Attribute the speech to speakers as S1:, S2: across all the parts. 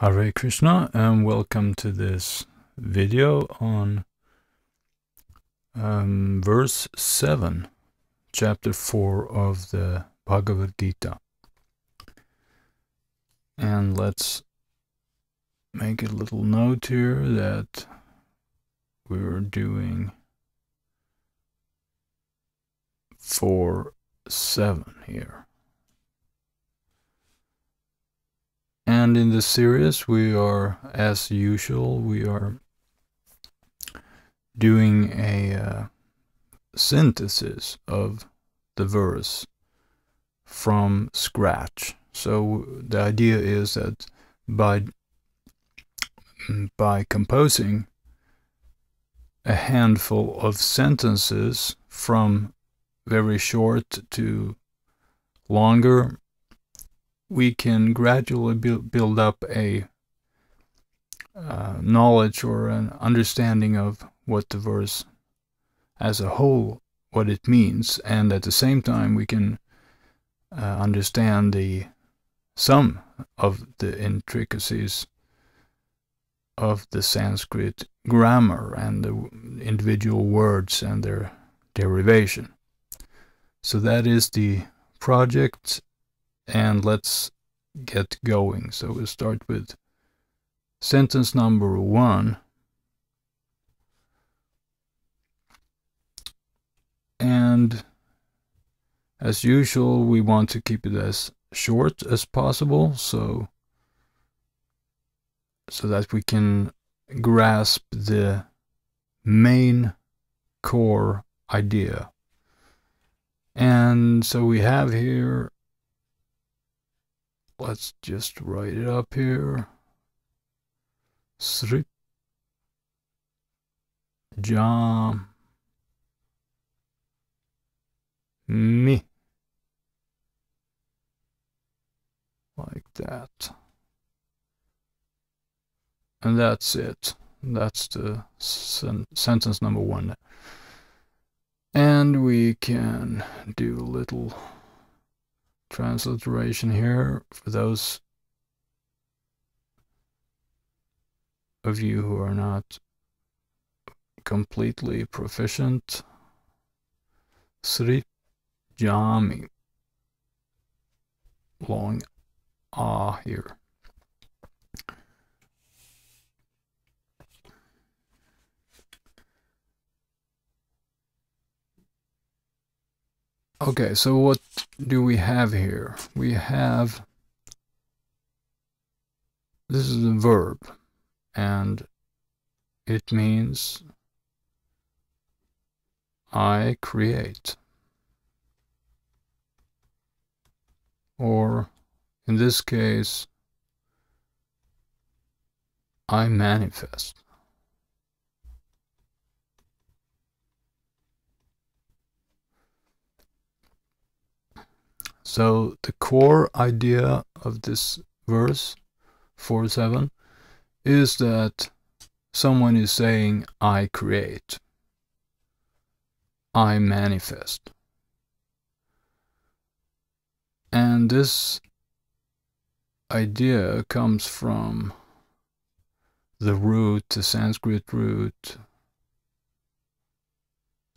S1: Hare Krishna and welcome to this video on verse 7, chapter 4 of the Bhagavad-gita. And let's make a little note here that we're doing 4-7 here. And in this series, we are, as usual, we are doing a synthesis of the verse from scratch. So the idea is that by composing a handful of sentences from very short to longer, we can gradually build up a knowledge or an understanding of what the verse as a whole, what it means, and at the same time we can understand some of the intricacies of the Sanskrit grammar and the individual words and their derivation. So that is the project. And let's get going. So we'll start with sentence number 1. And as usual, we want to keep it as short as possible, so that we can grasp the main core idea. And so we have here, let's just write it up here. Sri Jam Mi. Like that. And that's it. That's the sentence number 1. And we can do a little transliteration here for those of you who are not completely proficient. Sri Jami. Long ah here. Okay, so what do we have here? We have, this is a verb, and it means I create. Or in this case, I manifest. So the core idea of this verse 4-7 is that someone is saying I create, I manifest. And this idea comes from the root, the Sanskrit root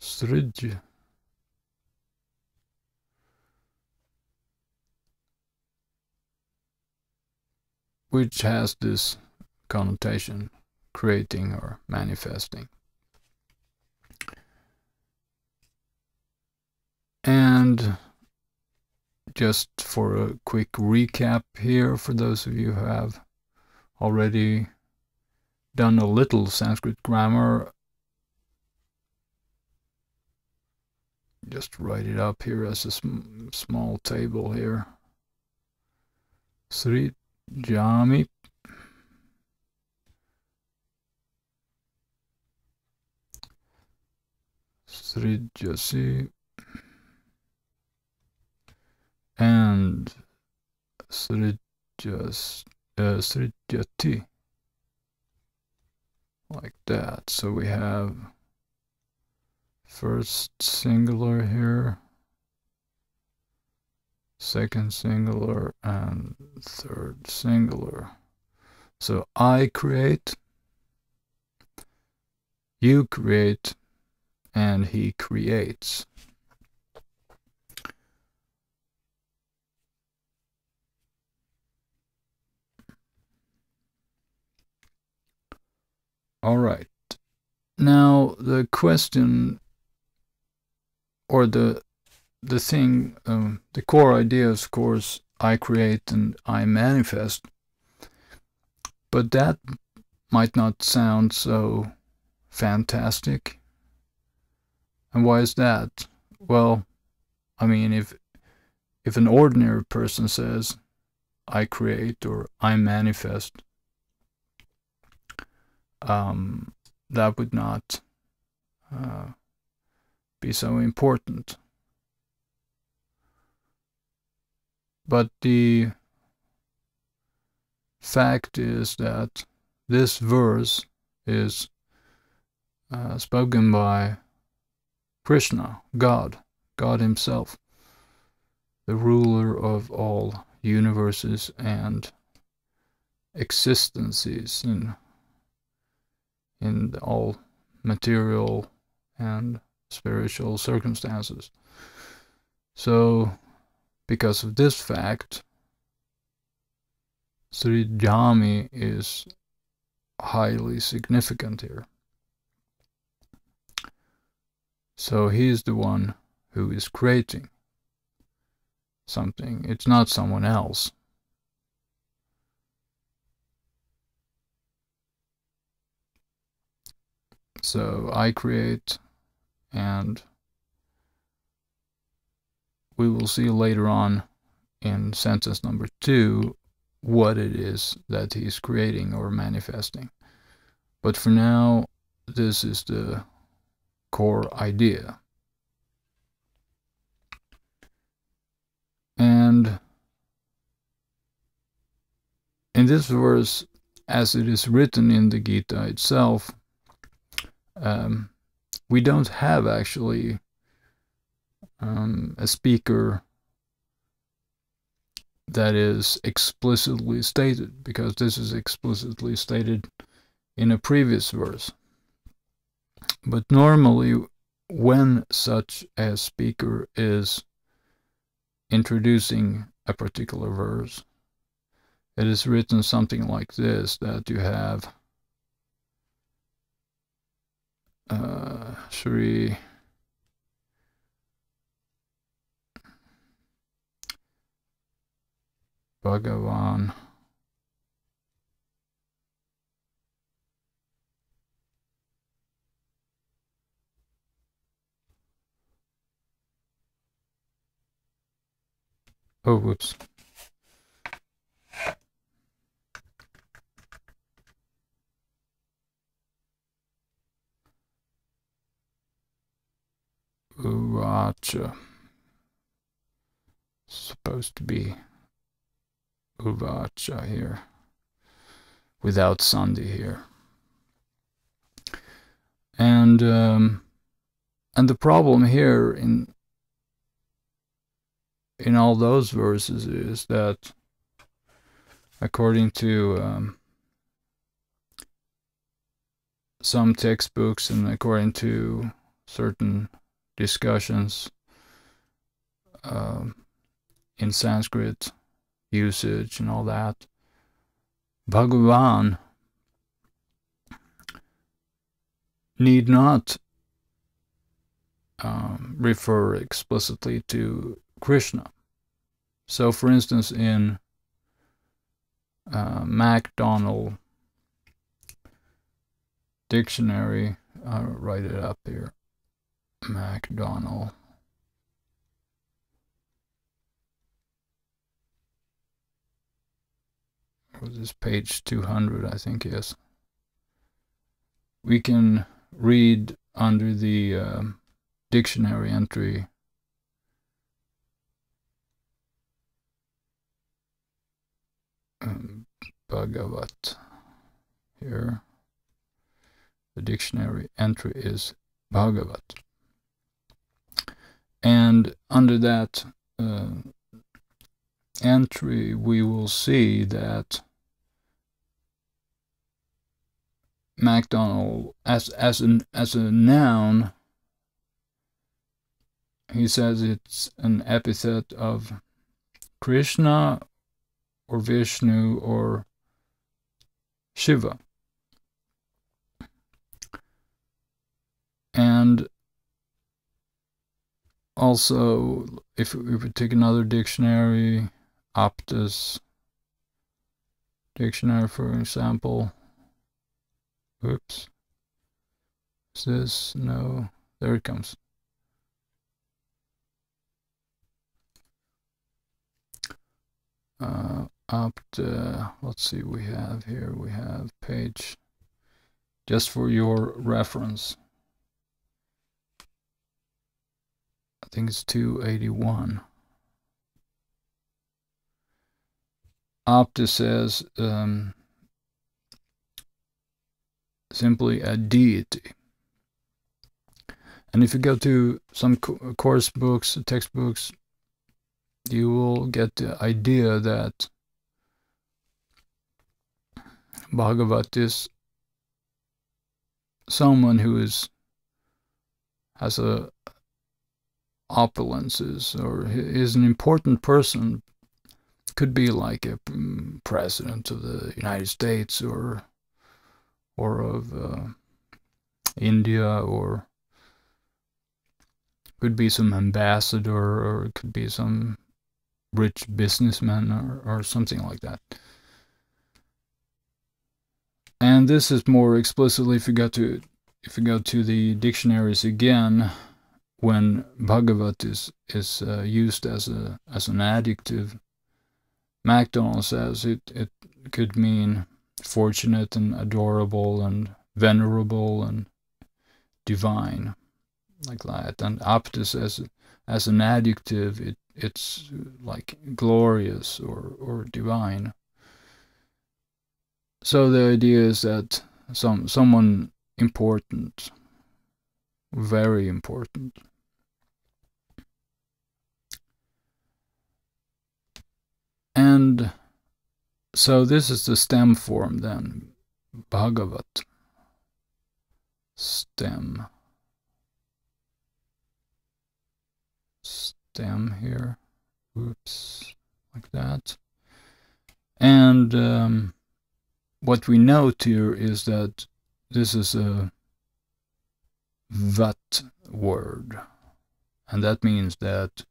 S1: srij, which has this connotation, creating or manifesting. And just for a quick recap here, for those of you who have already done a little Sanskrit grammar, just write it up here as a small table here. Sri Jami. Srijasi. And Srijati. Like that. So we have first singular here, second singular, and third singular. So I create, you create, and he creates. All right. Now the question, or the thing, the core idea is, of course, I create and I manifest. But that might not sound so fantastic. And why is that? Well, I mean, if an ordinary person says, I create or I manifest, that would not be so important. But the fact is that this verse is spoken by Krishna, God himself, the ruler of all universes and existences in all material and spiritual circumstances. So, because of this fact, Sri Jami is highly significant here. So he's the one who is creating something. It's not someone else. So I create, and we will see later on in sentence number 2 what it is that he's creating or manifesting. But for now, this is the core idea. And in this verse, as it is written in the Gita itself, we don't have actually a speaker that is explicitly stated, because this is explicitly stated in a previous verse. But normally, when such a speaker is introducing a particular verse, it is written something like this, that you have Sri Bhagavan oh, whoops. Uvacha. Supposed to be Uvacha here, without Sandhi here. And the problem here in all those verses is that, according to some textbooks and according to certain discussions in Sanskrit usage and all that, Bhagavan need not refer explicitly to Krishna. So, for instance, in MacDonald dictionary, I'll write it up here, MacDonald. Was this page 200, I think, yes. We can read under the dictionary entry Bhagavat here. The dictionary entry is Bhagavat. And under that entry, we will see that MacDonald as a noun. He says it's an epithet of Krishna or Vishnu or Shiva. And also, if we take another dictionary, Optus dictionary, for example. Oops. Is this? No. There it comes. Let's see, we have page, just for your reference, I think it's 281. Opta says simply a deity. And if you go to some course books, textbooks, you will get the idea that Bhagavat is someone who has a opulences, or is an important person. Could be like a president of the United States, or of India, or could be some ambassador, or it could be some rich businessman, or something like that. And this is more explicitly if you go to the dictionaries again, when Bhagavat is used as an adjective. MacDonald says it could mean fortunate and adorable and venerable and divine, like that. And aptus as an adjective, it's like glorious or divine. So the idea is that someone important, very important. And so this is the stem form then, Bhagavat, stem here, oops, like that. And what we note here is that this is a vat word, and that means that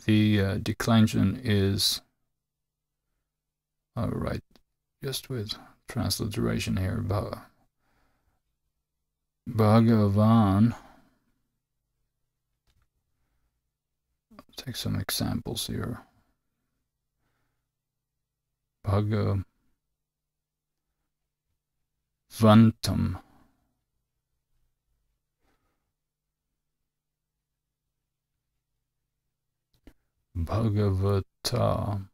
S1: the declension is, all right, just with transliteration here, Bhagavan. Take some examples here. Bhagavantam, Bhagavata,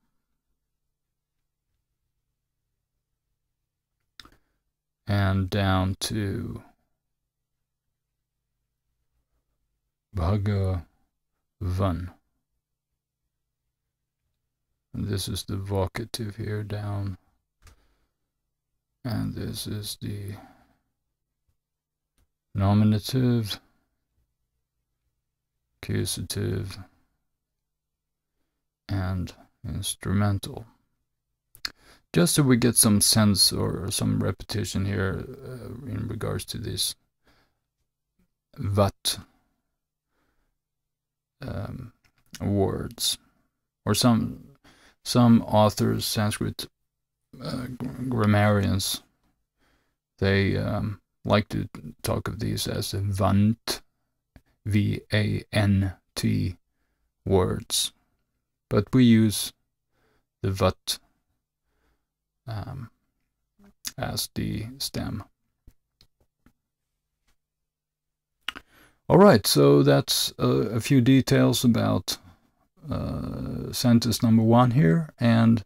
S1: and down to Bhagavan. And this is the vocative here down, and this is the nominative, accusative, and instrumental. Just so we get some sense or some repetition here in regards to this vat words, or some authors, Sanskrit grammarians, they like to talk of these as vant, V-A-N-T words, but we use the vat as the stem. All right, so that's a few details about sentence number 1 here, and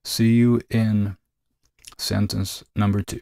S1: see you in sentence number 2.